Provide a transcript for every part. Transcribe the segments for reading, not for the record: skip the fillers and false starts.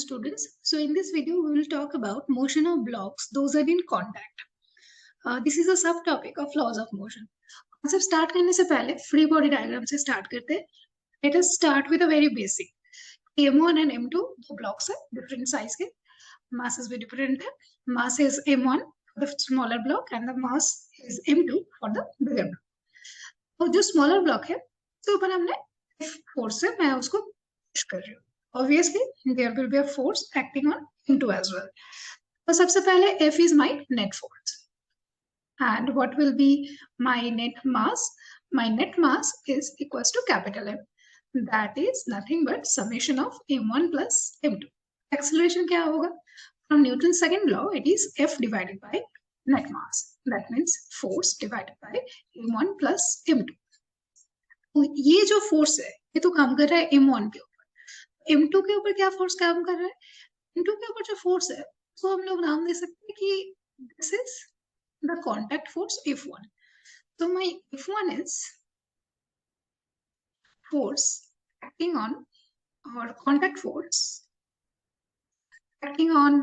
students. So in this video, we will talk about motion of blocks, those are in contact. This is a subtopic of laws of motion. Concept start करने से पहले free body diagram से start करते हैं. Let us start with a very basic. M1 and M2 दो blocks है, different size के. Masses भी different है. Mass is M1 for the smaller block and the mass is M2 for the bigger block. तो जो smaller block है, उसके ऊपर हमने F force है, मैं उसको push कर रही हूँ. Obviously, there will be a force acting on M2 as well. So, सबसे पहले F is my net force. And what will be my net mass? My net mass is equals to capital M. That is nothing but summation of M1 plus M2. Acceleration क्या होगा? From Newton's second law, it is F divided by net mass. That means force divided by M1 plus M2. तो ये जो force है, ये तो काम कर रहा है M1 के ऊपर. M2 के ऊपर क्या फोर्स काम कर रहा है? M2 के ऊपर जो फोर्स है उसको हम लोग नाम दे सकते हैं कि this is the contact force F1. So my F1 is force acting on or contact force acting on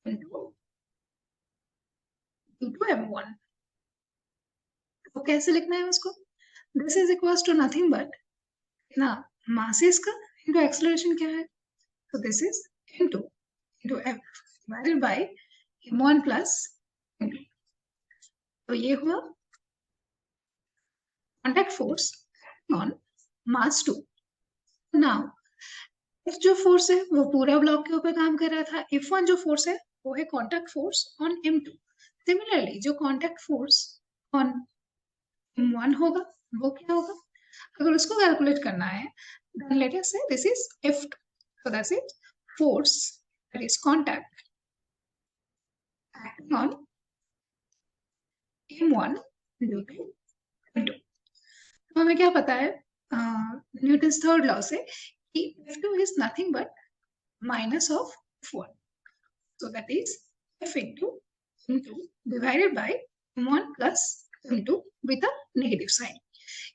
M2 into M1. तो कैसे लिखना है उसको? This is equals to nothing but ना mass इसका into acceleration क्या है? So this is M2 into F divided by M1 plus M2. तो ये हुआ contact force on mass 2. Now F जो force है वो पूरा ब्लॉक के ऊपर काम कर रहा था. F1 जो force है वो है contact force on M2. Similarly जो contact force on M1 होगा वो क्या होगा? अगर उसको कैलकुलेट करना है, then let us say this is F2. So that's it. Force, that is contact, acting on M1 due to M2. तो हमें क्या पता है न्यूटन्स थर्ड लॉ से कि F2 is nothing but minus of F1. So that is F into M2 divided by M1 plus M2 with a negative sign.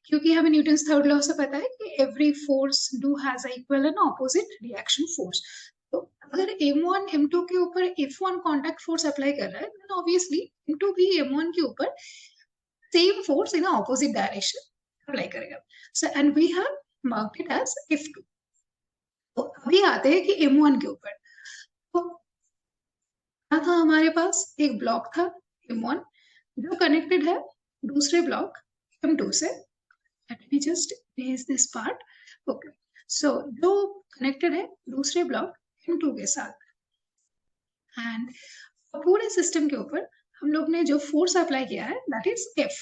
क्योंकि हमें Newton's third law से पता है कि every force do has equal and opposite reaction force. तो अगर M1 M2 के ऊपर F1 कांटेक्ट फोर्स अप्लाई कर रहा है, देन ऑब्वियसली M2 भी M1 के ऊपर same force in opposite direction apply करेगा. So and we have marked it as F2. तो अभी आते हैं कि M1 के ऊपर. तो क्या था हमारे पास? एक ब्लॉक था M1 जो कनेक्टेड है दूसरे ब्लॉक M2 से. Let me just erase this part. Okay. So जो connected है दूसरे ब्लॉक M2 के साथ. And पूरे सिस्टम के ऊपर हम लोग ने जो फोर्स अप्लाई किया है that is F.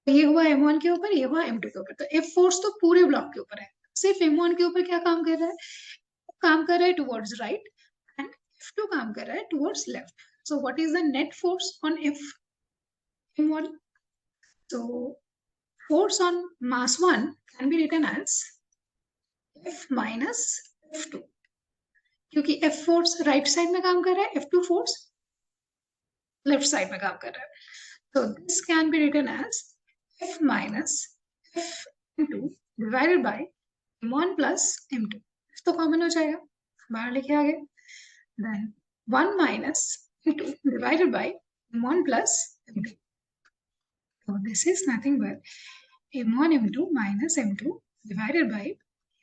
ये हुआ M1 के ऊपर, ये हुआ M2 के ऊपर. तो F फोर्स तो पूरे ब्लॉक के ऊपर है. सिर्फ M1 के ऊपर क्या काम कर रहा है? काम कर रहा है towards right and F2 काम कर रहा है towards left. So what is the net force on M1? So force on mass 1 can be written as F minus F2. क्योंकि F force right side में काम कर रहा है, F2 force left side में काम कर रहा है. So this can be written as F minus F2 divided by M1 plus M2. तो कॉमन हो जाएगा, बाहर लिखे आगे. Then 1 minus M2 divided by M1 plus M2. So this is nothing but M1 M2 minus M2 divided by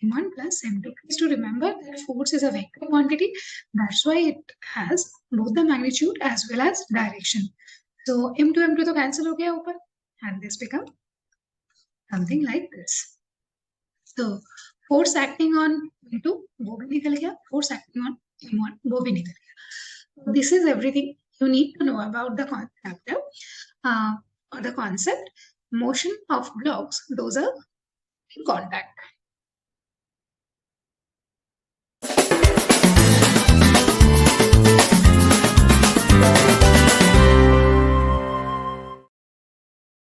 M1 plus M2. Please to remember that force is a vector quantity. That's why it has both the magnitude as well as direction. So M2 M2 तो cancel हो गया ऊपर and this becomes something like this. So force acting on M2 वो भी निकल गया, force acting on M1 वो भी निकल गया. This is everything you need to know about the concept. Or the concept motion of blocks, those are in contact.